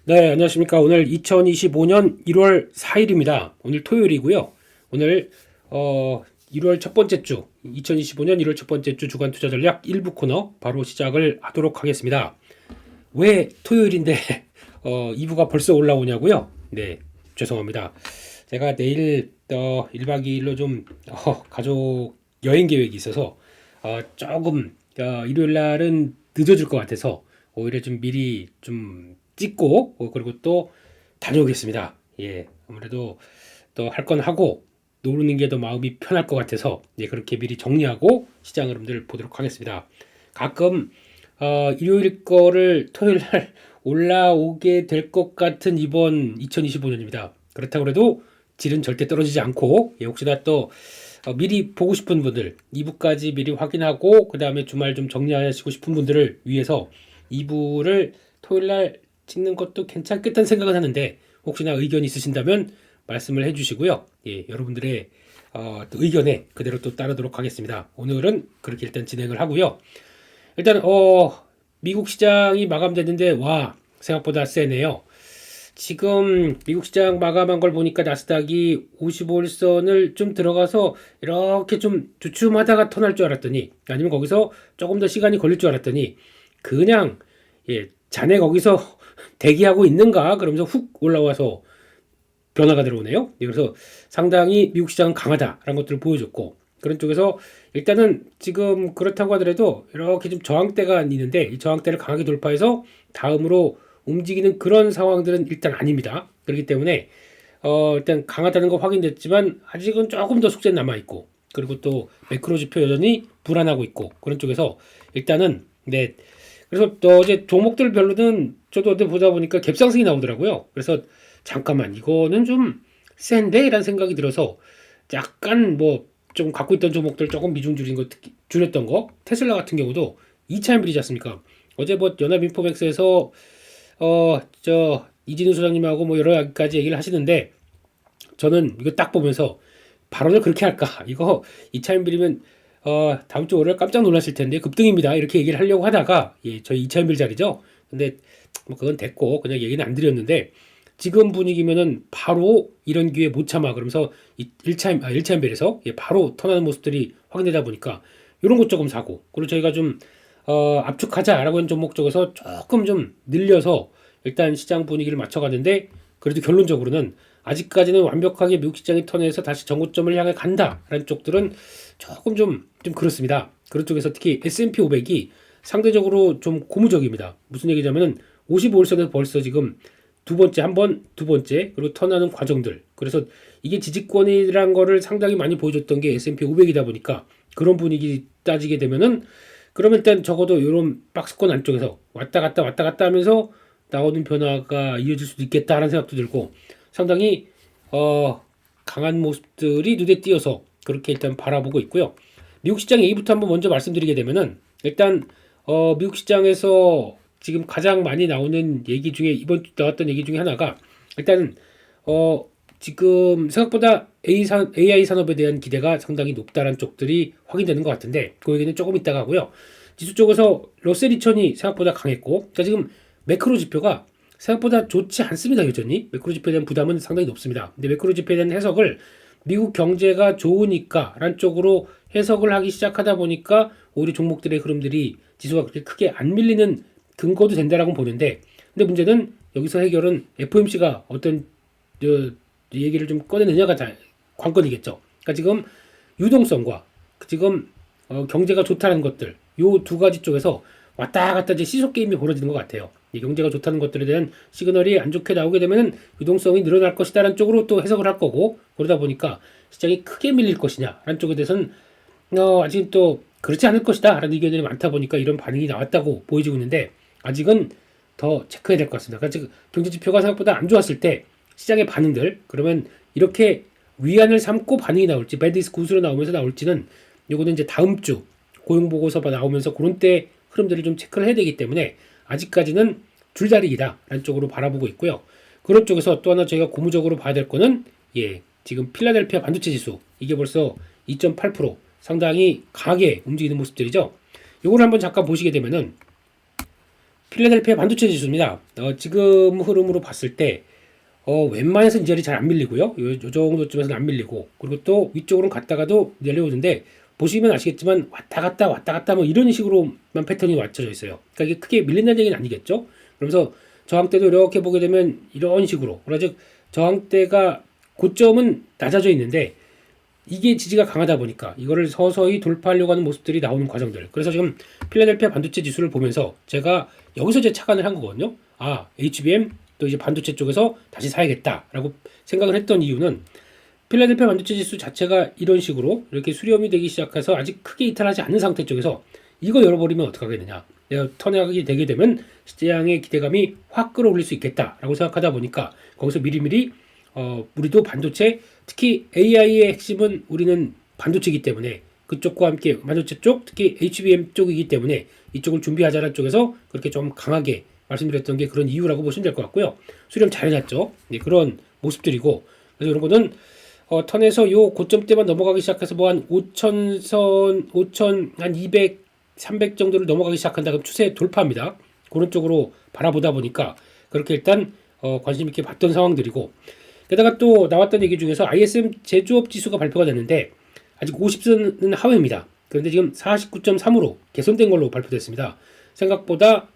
네, 안녕하십니까. 오늘 2025년 1월 4일입니다. 오늘 토요일이고요. 오늘 1월 첫 번째 주, 2025년 1월 첫 번째 주 주간 투자 전략 1부 코너 바로 시작을 하도록 하겠습니다. 왜 토요일인데 2부가 벌써 올라오냐고요? 네, 죄송합니다. 제가 내일 1박 2일로 좀 가족 여행 계획이 있어서 조금 일요일 날은 늦어질 것 같아서 오히려 좀 미리 좀 찍고 그리고 또 다녀오겠습니다. 예, 아무래도 또 할 건 하고 노는 게 더 마음이 편할 것 같아서 예, 그렇게 미리 정리하고 시장 흐름들 보도록 하겠습니다. 가끔 일요일 거를 토요일 날 올라오게 될 것 같은 이번 2025년입니다. 그렇다고 해도 질은 절대 떨어지지 않고 예, 혹시나 또 미리 보고 싶은 분들 2부까지 미리 확인하고 그 다음에 주말 좀 정리하시고 싶은 분들을 위해서 2부를 토요일 날 찍는 것도 괜찮겠다는 생각은 하는데 혹시나 의견 있으신다면 말씀을 해주시고요. 예, 여러분들의 또 의견에 그대로 또 따르도록 하겠습니다. 오늘은 그렇게 일단 진행을 하고요. 일단 미국 시장이 마감됐는데 와 생각보다 세네요. 지금 미국 시장 마감한 걸 보니까 나스닥이 55일선을 좀 들어가서 이렇게 좀 주춤하다가 턴할 줄 알았더니 아니면 거기서 조금 더 시간이 걸릴 줄 알았더니 그냥 예, 자네 거기서 대기하고 있는가 그러면서 훅 올라와서 변화가 들어오네요. 예, 그래서 상당히 미국 시장은 강하다라는 것들을 보여줬고 그런 쪽에서 일단은 지금 그렇다고 하더라도 이렇게 좀 저항대가 있는데 이 저항대를 강하게 돌파해서 다음으로 움직이는 그런 상황들은 일단 아닙니다. 그렇기 때문에 일단 강하다는 거 확인됐지만 아직은 조금 더 숙제는 남아있고 그리고 또 매크로 지표 여전히 불안하고 있고 그런 쪽에서 일단은 네 그래서 또 어제 종목들 별로는 저도 어제 보다 보니까 갭상승이 나오더라고요. 그래서 잠깐만 이거는 좀 센데? 라는 생각이 들어서 약간 뭐 좀 갖고 있던 종목들 조금 미중 줄인 거 줄였던 거 테슬라 같은 경우도 2차 밀리지 않습니까? 어제 뭐 연합인포맥스에서 저 이진우 소장님하고 뭐 여러 가지 얘기를 하시는데 저는 이거 딱 보면서 발언을 그렇게 할까? 이거 2차 밀리면 다음 주 월요일 깜짝 놀라실 텐데 급등입니다. 이렇게 얘기를 하려고 하다가 예, 저희 2차 밀 자리죠. 근데 뭐 그건 됐고 그냥 얘기는 안 드렸는데 지금 분위기면은 바로 이런 기회 못 참아 그러면서 1차 연별에서 예, 바로 턴하는 모습들이 확인되다 보니까 이런 것 조금 사고 그리고 저희가 좀 압축하자라고 하는 종목 쪽에서 조금 좀 늘려서 일단 시장 분위기를 맞춰가는데 그래도 결론적으로는 아직까지는 완벽하게 미국 시장이 턴해서 다시 정고점을 향해 간다라는 쪽들은 조금 좀 그렇습니다. 그런 쪽에서 특히 S&P 500이 상대적으로 좀 고무적입니다. 무슨 얘기냐면은 55일선에서 벌써 지금 두 번째, 한 번, 두 번째, 그리고 턴하는 과정들. 그래서 이게 지지권이란 거를 상당히 많이 보여줬던 게 S&P 500이다 보니까 그런 분위기 따지게 되면은 그러면 일단 적어도 이런 박스권 안쪽에서 왔다 갔다 하면서 나오는 변화가 이어질 수도 있겠다라는 생각도 들고 상당히 강한 모습들이 눈에 띄어서 그렇게 일단 바라보고 있고요. 미국 시장 얘기부터 한번 먼저 말씀드리게 되면은 일단 미국 시장에서 지금 가장 많이 나오는 얘기 중에 이번 주 나왔던 얘기 중에 하나가 일단 지금 생각보다 AI 산업에 대한 기대가 상당히 높다는 쪽들이 확인되는 것 같은데 그 얘기는 조금 이따가 하고요. 지수 쪽에서 러셀 2000이 생각보다 강했고 그러니까 지금 매크로 지표가 생각보다 좋지 않습니다. 여전히 매크로 지표에 대한 부담은 상당히 높습니다. 근데 매크로 지표에 대한 해석을 미국 경제가 좋으니까 란 쪽으로 해석을 하기 시작하다 보니까 오히려 종목들의 흐름들이 지수가 그렇게 크게 안 밀리는 근거도 된다라고 보는데 근데 문제는 여기서 해결은 FOMC가 어떤 얘기를 좀 꺼내느냐가 관건이겠죠. 그러니까 지금 유동성과 지금 경제가 좋다는 것들 요 두 가지 쪽에서 왔다 갔다 이제 시소 게임이 벌어지는 것 같아요. 이 경제가 좋다는 것들에 대한 시그널이 안 좋게 나오게 되면은 유동성이 늘어날 것이다라는 쪽으로 또 해석을 할 거고 그러다 보니까 시장이 크게 밀릴 것이냐라는 쪽에 대해서는 아직 또 그렇지 않을 것이다라는 의견들이 많다 보니까 이런 반응이 나왔다고 보여지고 있는데 아직은 더 체크해야 될 것 같습니다. 그러니까 지금 경제 지표가 생각보다 안 좋았을 때 시장의 반응들 그러면 이렇게 위안을 삼고 반응이 나올지 배드이스 굿으로 나오면서 나올지는 요거는 이제 다음 주 고용 보고서가 나오면서 그런 때 흐름들을 좀 체크를 해야 되기 때문에 아직까지는 줄다리기다라는 쪽으로 바라보고 있고요. 그런 쪽에서 또 하나 저희가 고무적으로 봐야 될 거는 예 지금 필라델피아 반도체 지수 이게 벌써 2.8% 상당히 강하게 움직이는 모습들이죠. 요걸 한번 잠깐 보시게 되면은 필라델피아 반도체 지수입니다. 지금 흐름으로 봤을 때 웬만해서 이 자리 잘 안 밀리고요. 요 정도쯤에서는 안 밀리고, 그리고 또 위쪽으로는 갔다가도 내려오는데, 보시면 아시겠지만 왔다 갔다 뭐 이런 식으로만 패턴이 맞춰져 있어요. 그러니까 이게 크게 밀린다는 얘기는 아니겠죠. 그러면서 저항대도 이렇게 보게 되면 이런 식으로, 그러나 즉 저항대가 고점은 낮아져 있는데 이게 지지가 강하다 보니까 이거를 서서히 돌파하려고 하는 모습들이 나오는 과정들. 그래서 지금 필라델피아 반도체 지수를 보면서 제가 여기서 제 착안을 한 거거든요. HBM 또 이제 반도체 쪽에서 다시 사야겠다라고 생각을 했던 이유는, 필라델피아 반도체 지수 자체가 이런 식으로 이렇게 수렴이 되기 시작해서 아직 크게 이탈하지 않는 상태 쪽에서 이거 열어버리면 어떡하겠느냐, 내가 턴하게 되게 되면 시장의 기대감이 확 끌어올릴 수 있겠다라고 생각하다 보니까 거기서 미리미리 우리도 반도체, 특히 AI의 핵심은 우리는 반도체이기 때문에 그쪽과 함께 반도체 쪽, 특히 HBM 쪽이기 때문에 이쪽을 준비하자는 쪽에서 그렇게 좀 강하게 말씀드렸던 게 그런 이유라고 보시면 될 것 같고요. 수렴 잘 해놨죠. 네, 그런 모습들이고, 그래서 이런 거는 턴에서 요 고점대만 넘어가기 시작해서 뭐 한 5,000선, 5,000, 한 200, 300 정도를 넘어가기 시작한다 그럼 추세 돌파합니다. 그런 쪽으로 바라보다 보니까 그렇게 일단 관심 있게 봤던 상황들이고, 게다가 또 나왔던 얘기 중에서 ISM 제조업 지수가 발표가 됐는데 아직 50선은 하회입니다. 그런데 지금 49.3으로 개선된 걸로 발표됐습니다. 생각보다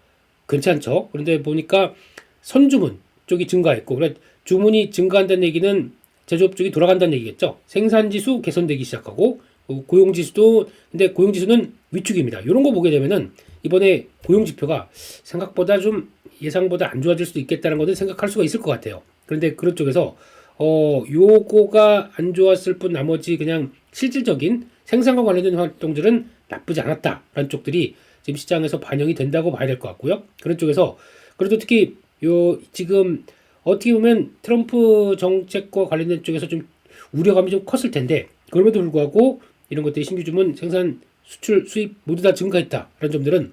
괜찮죠. 그런데 보니까 선주문 쪽이 증가했고, 그래 주문이 증가한다는 얘기는 제조업 쪽이 돌아간다는 얘기겠죠. 생산지수 개선되기 시작하고, 고용지수도, 근데 고용지수는 위축입니다. 이런 거 보게 되면은 이번에 고용지표가 생각보다 좀 예상보다 안 좋아질 수도 있겠다는 것은 생각할 수가 있을 것 같아요. 그런데 그런 쪽에서 요거가 안 좋았을 뿐 나머지 그냥 실질적인 생산과 관련된 활동들은 나쁘지 않았다라는 쪽들이 지금 시장에서 반영이 된다고 봐야 될 것 같고요. 그런 쪽에서 그래도 특히 요 지금 어떻게 보면 트럼프 정책과 관련된 쪽에서 좀 우려감이 좀 컸을 텐데, 그럼에도 불구하고 이런 것들이 신규 주문, 생산, 수출, 수입 모두 다 증가했다라는 점들은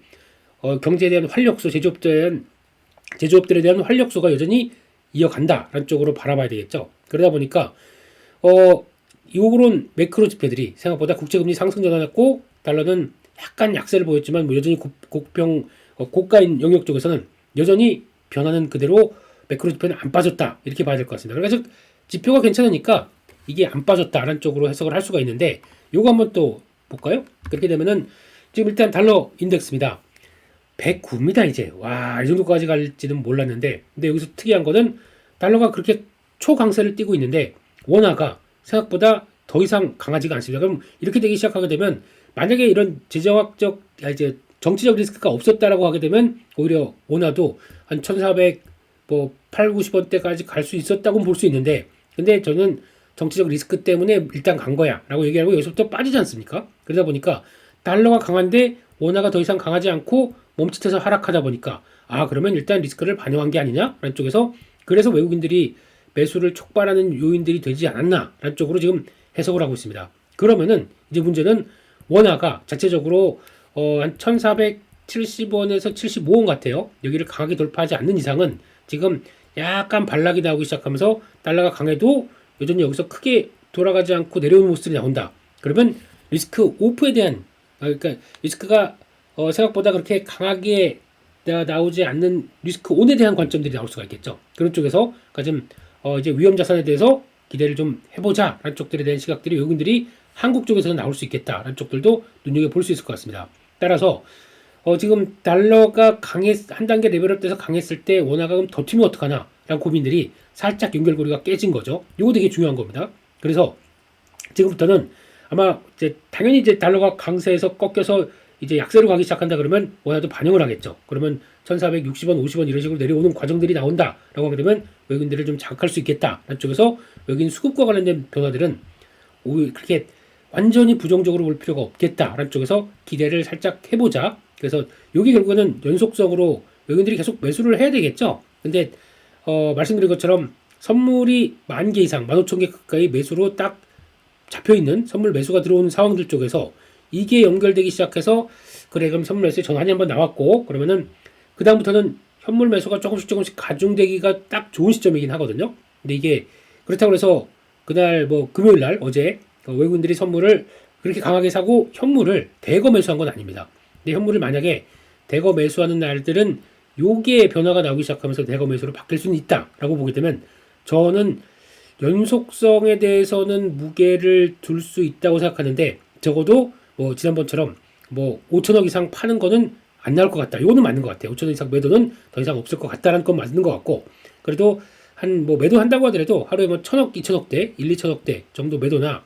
경제에 대한 활력소, 제조업들에 대한 활력소가 여전히 이어간다라는 쪽으로 바라봐야 되겠죠. 그러다 보니까 요런 매크로 지표들이 생각보다 국제금리 상승 전환했고, 달러는 약간 약세를 보였지만 뭐 여전히 고가인 영역 쪽에서는 여전히 변화는 그대로 매크로 지표는 안 빠졌다, 이렇게 봐야 될 것 같습니다. 그러니까 즉 지표가 괜찮으니까 이게 안 빠졌다라는 쪽으로 해석을 할 수가 있는데, 요거 한번 또 볼까요? 그렇게 되면은 지금 일단 달러 인덱스입니다. 109입니다 이제. 와, 이 정도까지 갈지는 몰랐는데, 근데 여기서 특이한 거는 달러가 그렇게 초강세를 띠고 있는데 원화가 생각보다 더 이상 강하지가 않습니다. 그럼 이렇게 되기 시작하게 되면, 만약에 이런 이제 정치적 리스크가 없었다라고 하게 되면 오히려 원화도 한 1,400 뭐 8, 90원대까지 갈 수 있었다고 볼 수 있는데, 근데 저는 정치적 리스크 때문에 일단 간 거야 라고 얘기하고 여기서부터 빠지지 않습니까? 그러다 보니까 달러가 강한데 원화가 더 이상 강하지 않고 멈칫해서 하락하다 보니까, 그러면 일단 리스크를 반영한 게 아니냐 라는 쪽에서, 그래서 외국인들이 매수를 촉발하는 요인들이 되지 않았나 라는 쪽으로 지금 해석을 하고 있습니다. 그러면은 이제 문제는 원화가 자체적으로 한 1,470원에서 75원 같아요. 여기를 강하게 돌파하지 않는 이상은 지금 약간 반락이 나오기 시작하면서 달러가 강해도 여전히 여기서 크게 돌아가지 않고 내려오는 모습들이 나온다. 그러면 리스크 오프에 대한, 그러니까 리스크가 생각보다 그렇게 강하게 나오지 않는 리스크 온에 대한 관점들이 나올 수가 있겠죠. 그런 쪽에서 좀 이제 위험 자산에 대해서 기대를 좀 해보자라는 쪽들에 대한 시각들이 외국인들이 한국 쪽에서는 나올 수 있겠다라는 쪽들도 눈여겨볼 수 있을 것 같습니다. 따라서 지금 달러가 한 단계 레벨업돼서 강했을 때 원화가 그럼 더 튀면 어떡하나 라는 고민들이 살짝 연결고리가 깨진 거죠. 이거 되게 중요한 겁니다. 그래서 지금부터는 아마 이제 당연히 이제 달러가 강세에서 꺾여서 이제 약세로 가기 시작한다 그러면 원화도 반영을 하겠죠. 그러면 1,460원, 50원 이런 식으로 내려오는 과정들이 나온다라고 하게 되면 외국인들을 좀 자극할 수 있겠다. 라는 쪽에서 외국인 수급과 관련된 변화들은 그렇게 완전히 부정적으로 볼 필요가 없겠다라는 쪽에서 기대를 살짝 해보자. 그래서 여기 결국에는 연속적으로 외국인들이 계속 매수를 해야 되겠죠. 근데 말씀드린 것처럼 선물이 10,000개 이상, 15,000개 가까이 매수로 딱 잡혀있는 선물 매수가 들어오는 상황들 쪽에서 이게 연결되기 시작해서, 그래 그럼 선물 매수에 전환이 한번 나왔고, 그러면은 그 다음부터는 현물 매수가 조금씩 가중되기가 딱 좋은 시점이긴 하거든요. 근데 이게 그렇다고 해서 그날 뭐 금요일날 어제 외국인들이 선물을 그렇게 강하게 사고 현물을 대거 매수한 건 아닙니다. 근데 현물을 만약에 대거 매수하는 날들은 요게 변화가 나오기 시작하면서 대거 매수로 바뀔 수는 있다라고 보게 되면 저는 연속성에 대해서는 무게를 둘 수 있다고 생각하는데 적어도 뭐 지난번처럼 뭐 5천억 이상 파는 거는 안 나올 것 같다. 이거는 맞는 것 같아요. 5천억 이상 매도는 더 이상 없을 것 같다라는 건 맞는 것 같고 그래도 한 뭐 매도한다고 하더라도 하루에 뭐 1천억, 2천억대, 1, 2천억대 정도 매도나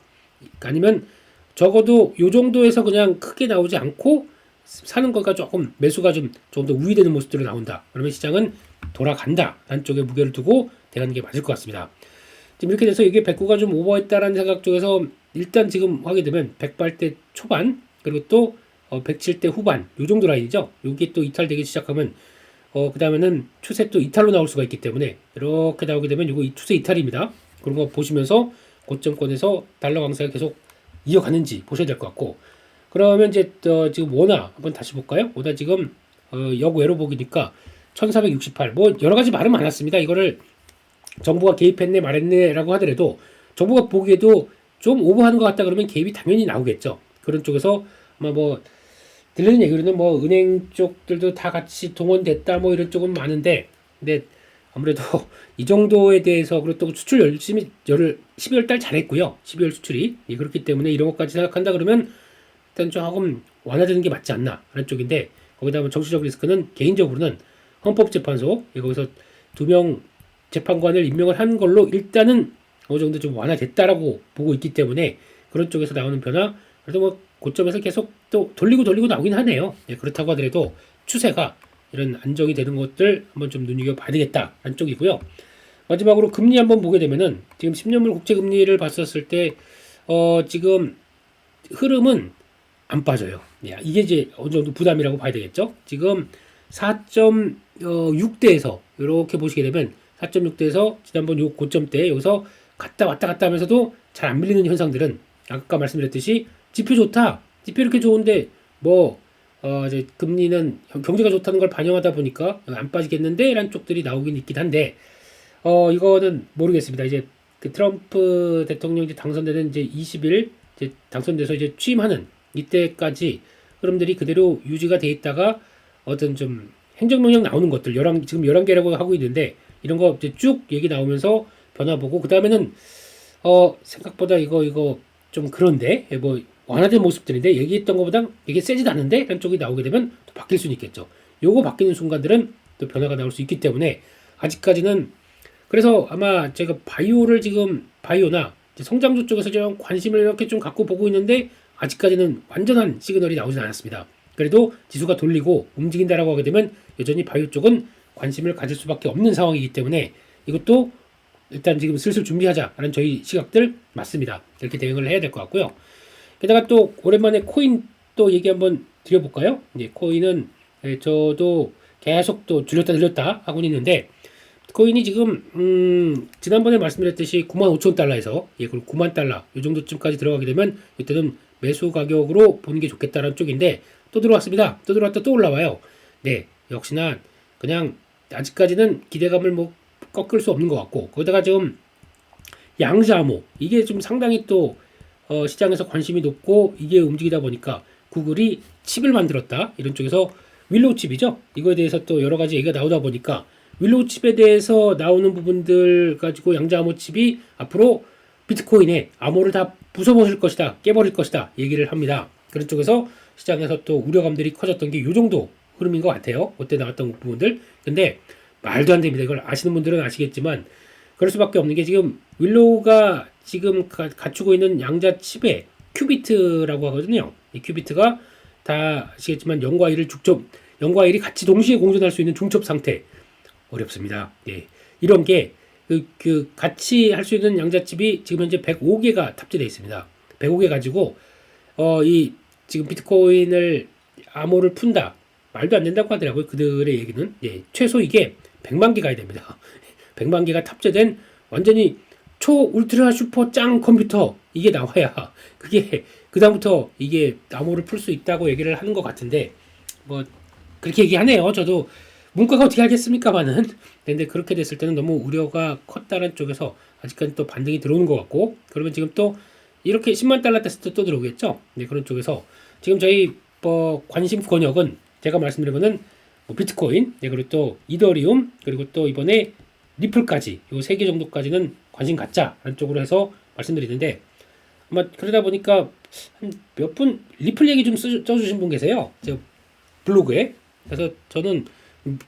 아니면 적어도 요 정도에서 그냥 크게 나오지 않고 사는 거가 조금 매수가 좀 더 우위되는 모습들이 나온다. 그러면 시장은 돌아간다. 라는 쪽에 무게를 두고 대하는 게 맞을 것 같습니다. 지금 이렇게 돼서 이게 109가 좀 오버했다라는 생각 쪽에서 일단 지금 하게 되면 108대 초반 그리고 또 107대 후반 요 정도 라인이죠. 요게 또 이탈되기 시작하면 그 다음에는 추세 또 이탈로 나올 수가 있기 때문에 이렇게 나오게 되면 요거 추세 이탈입니다. 그런 거 보시면서 고점권에서 달러 강세가 계속 이어가는지 보셔야 될 것 같고 그러면 이제 지금 원화 한번 다시 볼까요? 원화 지금 역외로 보기니까 1468 뭐 여러 가지 말은 많았습니다. 이거를 정부가 개입했네 말했네라고 하더라도 정부가 보기에도 좀 오버하는 것 같다 그러면 개입이 당연히 나오겠죠. 그런 쪽에서 아마 뭐 들리는 얘기로는 뭐 은행 쪽들도 다 같이 동원됐다 뭐 이런 쪽은 많은데 근데 아무래도 이 정도에 대해서 그리고 또 수출 열심히 12월 달 잘했고요. 12월 수출이 그렇기 때문에 이런 것까지 생각한다 그러면 일단 조금 완화되는 게 맞지 않나 라는 쪽인데 거기다 뭐 정치적 리스크는 개인적으로는 헌법재판소 거기서 2명 재판관을 임명을 한 걸로 일단은 어느 정도 좀 완화됐다라고 보고 있기 때문에 그런 쪽에서 나오는 변화 그래도 뭐 고점에서 계속 또 돌리고 나오긴 하네요. 그렇다고 하더라도 추세가 이런 안정이 되는 것들 한번 좀 눈여겨봐야 되겠다라는 쪽이고요. 마지막으로 금리 한번 보게 되면은 지금 10년물 국채 금리를 봤었을 때 지금 흐름은 안 빠져요. 이게 이제 어느 정도 부담이라고 봐야 되겠죠. 지금 4.6대에서 이렇게 보시게 되면 4.6대에서 지난번 요 고점대 여기서 왔다 갔다 하면서도 잘 안 밀리는 현상들은 아까 말씀드렸듯이 지표 좋다. 지표 이렇게 좋은데 뭐 이제 금리는 경제가 좋다는 걸 반영하다 보니까 안 빠지겠는데 라는 쪽들이 나오긴 있긴 한데 이거는 모르겠습니다. 이제 그 트럼프 대통령 이제 당선되는 이제 20일 이제 당선돼서 이제 취임하는 이때까지 흐름들이 그대로 유지가 돼 있다가 어떤 좀 행정명령 나오는 것들 지금 11개라고 하고 있는데 이런 거 이제 쭉 얘기 나오면서 변화 보고 그 다음에는 생각보다 이거 좀 그런데 뭐 완화된 모습들인데 얘기했던 것보다 이게 세지도 않는데 라는 쪽이 나오게 되면 또 바뀔 수는 있겠죠. 요거 바뀌는 순간들은 또 변화가 나올 수 있기 때문에 아직까지는 그래서 아마 제가 바이오나 성장주 쪽에서 좀 관심을 이렇게 좀 갖고 보고 있는데 아직까지는 완전한 시그널이 나오진 않았습니다. 그래도 지수가 돌리고 움직인다라고 하게 되면 여전히 바이오 쪽은 관심을 가질 수밖에 없는 상황이기 때문에 이것도 일단 지금 슬슬 준비하자라는 저희 시각들 맞습니다. 이렇게 대응을 해야 될 것 같고요. 게다가 또 오랜만에 코인 또 얘기 한번 드려볼까요? 코인은 저도 계속 또 줄였다 늘렸다 하고 있는데 코인이 지금 지난번에 말씀드렸듯이 95,000달러에서 그리고 9만 달러 이 정도쯤까지 들어가게 되면 이때는 매수 가격으로 보는 게 좋겠다라는 쪽인데 또 들어왔습니다. 또 들어왔다 또 올라와요. 역시나 그냥 아직까지는 기대감을 뭐 꺾을 수 없는 것 같고 거기다가 좀 양자모 이게 좀 상당히 또 시장에서 관심이 높고 이게 움직이다 보니까 구글이 칩을 만들었다 이런 쪽에서 윌로우 칩이죠. 이거에 대해서 또 여러 가지 얘기가 나오다 보니까 윌로우 칩에 대해서 나오는 부분들 가지고 양자암호 칩이 앞으로 비트코인에 암호를 다 부숴버릴 것이다, 깨버릴 것이다 얘기를 합니다. 그런 쪽에서 시장에서 또 우려감들이 커졌던 게 이 정도 흐름인 것 같아요. 그때 나왔던 부분들. 근데 말도 안 됩니다. 이걸 아시는 분들은 아시겠지만 그럴 수밖에 없는 게 지금 윌로우가 지금 갖추고 있는 양자 칩에 큐비트라고 하거든요. 이 큐비트가 다 아시겠지만 0과 1이 같이 동시에 공존할 수 있는 중첩 상태. 어렵습니다. 이런 게 같이 할 수 있는 양자칩이 지금 현재 105개가 탑재되어 있습니다. 105개 가지고 이 지금 비트코인을 암호를 푼다. 말도 안 된다고 하더라고요. 그들의 얘기는. 최소 이게 100만 개 가야 됩니다. 100만 개가 탑재된 완전히 초 울트라 슈퍼 짱 컴퓨터 이게 나와야 그게 그다음부터 이게 암호를 풀 수 있다고 얘기를 하는 것 같은데 뭐 그렇게 얘기하네요. 저도 문과가 어떻게 알겠습니까만은. 근데 그렇게 됐을 때는 너무 우려가 컸다는 쪽에서 아직까지 또 반등이 들어오는 것 같고 그러면 지금 또 이렇게 10만 달러 됐을 때 또 들어오겠죠. 그런 쪽에서 지금 저희 관심 권역은 제가 말씀드린 거는 뭐 비트코인, 예, 그리고 또 이더리움, 그리고 또 이번에 리플까지 요 세 개 정도까지는 관심 갖자라는 쪽으로 해서 말씀드리는데, 아마 그러다 보니까 한 몇 분 리플 얘기 좀 써주신 분 계세요. 제 블로그에. 그래서 저는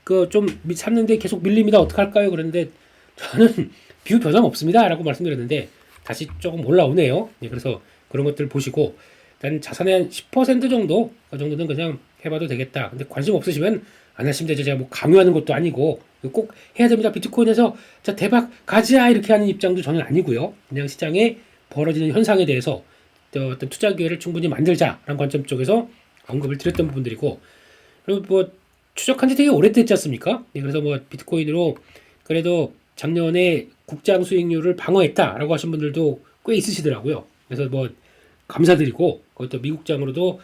그 좀 샀는데 계속 밀립니다. 어떡할까요? 그랬는데 저는 비율 변함 없습니다라고 말씀드렸는데 다시 조금 올라오네요. 예, 그래서 그런 것들 보시고 일단 자산의 한 10% 정도 그 정도는 그냥 해봐도 되겠다. 근데 관심 없으시면 안 하시면 되죠. 제가 뭐 강요하는 것도 아니고 꼭 해야 됩니다. 비트코인에서 자 대박 가자 이렇게 하는 입장도 저는 아니고요. 그냥 시장에 벌어지는 현상에 대해서 어떤 투자 기회를 충분히 만들자라는 관점 쪽에서 언급을 드렸던 부분들이고, 그리고 뭐 추적한 지 되게 오래됐지 않습니까? 네, 그래서 뭐 비트코인으로 그래도 작년에 국장 수익률을 방어했다라고 하신 분들도 꽤 있으시더라고요. 그래서 뭐 감사드리고 그것도 미국장으로도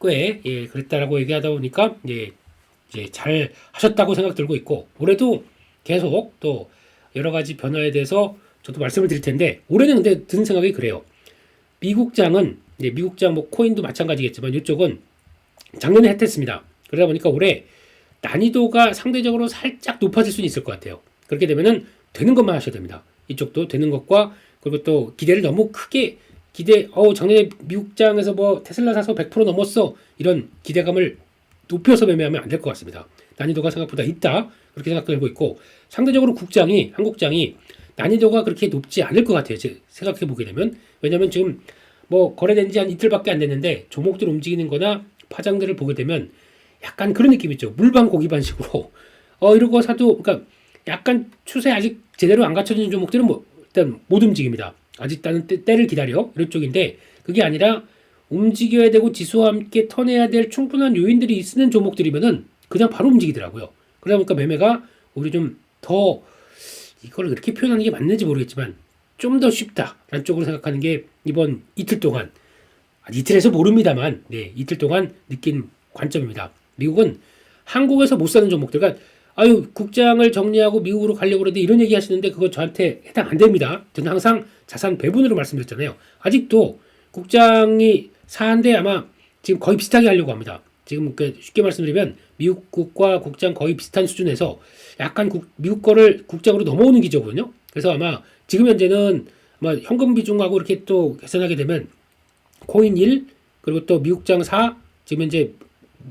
꽤 예, 그랬다라고 얘기하다 보니까 예, 이제 잘 하셨다고 생각 들고 있고, 올해도 계속 또 여러 가지 변화에 대해서 저도 말씀을 드릴 텐데, 올해는 근데 드는 생각이 그래요. 미국장은 예, 미국장 뭐 코인도 마찬가지겠지만 이쪽은 작년에 핫했습니다. 그러다 보니까 올해 난이도가 상대적으로 살짝 높아질 수는 있을 것 같아요. 그렇게 되면은 되는 것만 하셔야 됩니다. 이쪽도 되는 것과, 그리고 또 기대를 너무 크게 작년에 미국장에서 뭐 테슬라 사서 100% 넘었어 이런 기대감을 높여서 매매하면 안 될 것 같습니다. 난이도가 생각보다 있다 그렇게 생각하고 있고, 상대적으로 한국장이 난이도가 그렇게 높지 않을 것 같아요. 생각해 보게 되면. 왜냐면 지금 뭐 거래된 지 한 이틀밖에 안 됐는데 종목들 움직이는 거나 파장들을 보게 되면 약간 그런 느낌 있죠. 물반 고기반식으로 이런 거 사도, 그러니까 약간 추세 아직 제대로 안 갖춰진 종목들은 뭐 일단 못 움직입니다. 아직 나는 때를 기다려 이런 쪽인데, 그게 아니라 움직여야 되고 지수와 함께 턴해야 될 충분한 요인들이 있는 종목들이면은 그냥 바로 움직이더라고요. 그러다 보니까 매매가 우리 좀 더, 이걸 그렇게 표현하는 게 맞는지 모르겠지만 좀 더 쉽다라는 쪽으로 생각하는 게 이번 이틀 동안, 이틀에서 모릅니다만 네, 이틀 동안 느낀 관점입니다. 미국은 한국에서 못 사는 종목들, 그러니까 국장을 정리하고 미국으로 가려고 그러는데 이런 얘기 하시는데 그거 저한테 해당 안 됩니다. 저는 항상 자산 배분으로 말씀드렸잖아요. 아직도 국장이 사한데 아마 지금 거의 비슷하게 하려고 합니다. 지금 쉽게 말씀드리면 미국과 국장 거의 비슷한 수준에서 약간 미국 거를 국장으로 넘어오는 기조거든요. 그래서 아마 지금 현재는 아마 현금 비중하고 이렇게 또 계산하게 되면 코인 1, 그리고 또 미국장 4, 지금 현재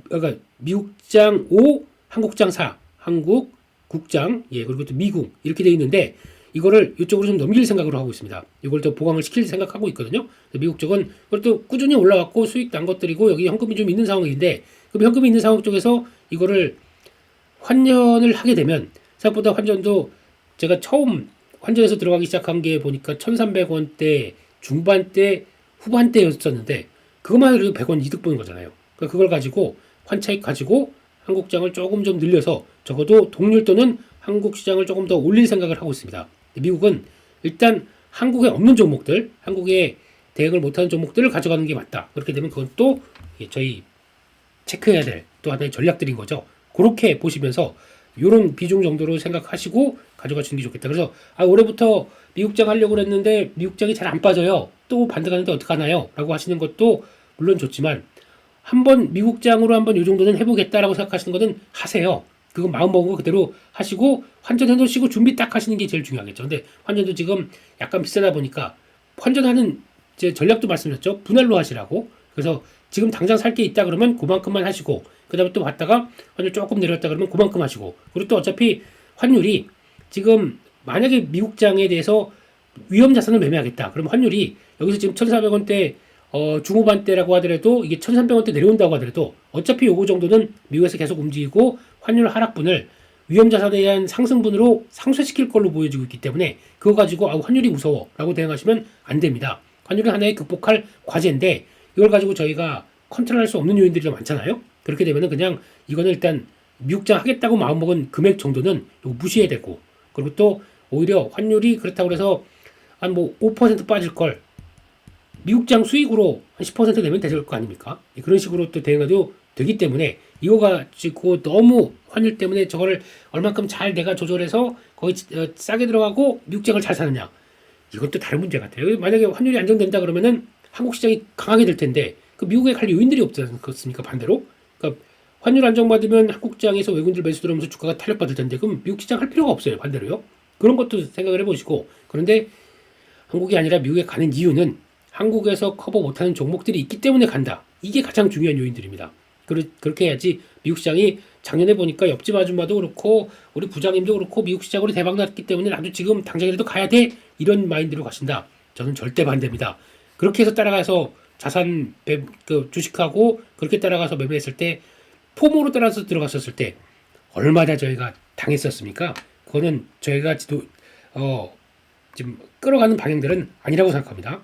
그러니까 미국장 5, 한국장 4, 한국, 국장, 예, 그리고 또 미국 이렇게 돼 있는데 이거를 이쪽으로 좀 넘길 생각으로 하고 있습니다. 이걸 더 보강을 시킬 생각하고 있거든요. 미국 쪽은 그걸 또 꾸준히 올라왔고 수익 난 것들이고 여기 현금이 좀 있는 상황인데, 그럼 현금이 있는 상황 쪽에서 이거를 환전을 하게 되면 생각보다 환전도 제가 처음 환전해서 들어가기 시작한 게 보니까 1,300원대 중반대 후반대였었는데 그것만 해도 100원 이득 보는 거잖아요. 그러니까 그걸 가지고 환차익 가지고 한국장을 조금 좀 늘려서 적어도 동률 또는 한국 시장을 조금 더 올릴 생각을 하고 있습니다. 미국은 일단 한국에 없는 종목들, 한국에 대응을 못하는 종목들을 가져가는 게 맞다. 그렇게 되면 그건 또 저희 체크해야 될 또 하나의 전략들인 거죠. 그렇게 보시면서 이런 비중 정도로 생각하시고 가져가시는 게 좋겠다. 그래서 올해부터 미국장 하려고 그랬는데 미국장이 잘 안 빠져요. 또 반등 가는데 어떡하나요? 라고 하시는 것도 물론 좋지만 한번 미국장으로 한번 이 정도는 해보겠다라고 생각하시는 거는 하세요. 그건 마음먹은 거 그대로 하시고 환전해 놓으시고 준비 딱 하시는 게 제일 중요하겠죠. 근데 환전도 지금 약간 비싸다 보니까 환전하는 제 전략도 말씀드렸죠. 분할로 하시라고. 그래서 지금 당장 살 게 있다 그러면 그만큼만 하시고, 그 다음에 또 봤다가 환율 조금 내렸다 그러면 그만큼 하시고, 그리고 또 어차피 환율이 지금 만약에 미국장에 대해서 위험 자산을 매매하겠다 그러면 환율이 여기서 지금 1,400원대 중후반대라고 하더라도 이게 1,300원대 내려온다고 하더라도 어차피 요거 정도는 미국에서 계속 움직이고 환율 하락분을 위험 자산에 대한 상승분으로 상쇄시킬 걸로 보여지고 있기 때문에 그거 가지고 환율이 무서워 라고 대응하시면 안 됩니다. 환율은 하나의 극복할 과제인데 이걸 가지고 저희가 컨트롤할 수 없는 요인들이 많잖아요. 그렇게 되면은 그냥 이거는 일단 미국장 하겠다고 마음먹은 금액 정도는 무시해야 되고, 그리고 또 오히려 환율이 그렇다고 해서 한 뭐 5% 빠질 걸 미국장 수익으로 한 10% 내면 되실 거 아닙니까? 그런 식으로 또 대응해도 되기 때문에 이거 가지고 너무 환율 때문에 저거를 얼만큼 잘 내가 조절해서 거의 싸게 들어가고 미국장을 잘 사느냐, 이건 또 다른 문제 같아요. 만약에 환율이 안정된다 그러면은 한국 시장이 강하게 될 텐데 그 미국에 갈 요인들이 없지 않습니까? 반대로. 그러니까 환율 안정받으면 한국 시장에서 외국인들 매수 들어오면서 주가가 탄력받을 텐데 그럼 미국 시장 할 필요가 없어요. 반대로요. 그런 것도 생각을 해보시고 그런데 한국이 아니라 미국에 가는 이유는 한국에서 커버 못하는 종목들이 있기 때문에 간다. 이게 가장 중요한 요인들입니다. 그렇게 해야지 미국 시장이 작년에 보니까 옆집 아줌마도 그렇고 우리 부장님도 그렇고 미국 시장으로 대박 났기 때문에 나도 지금 당장이라도 가야 돼. 이런 마인드로 가신다. 저는 절대 반대입니다. 그렇게 해서 따라가서 자산 주식하고 그렇게 따라가서 매매했을 때 포모로 따라서 들어갔었을 때 얼마나 저희가 당했었습니까? 그거는 저희가 지금 끌어가는 방향들은 아니라고 생각합니다.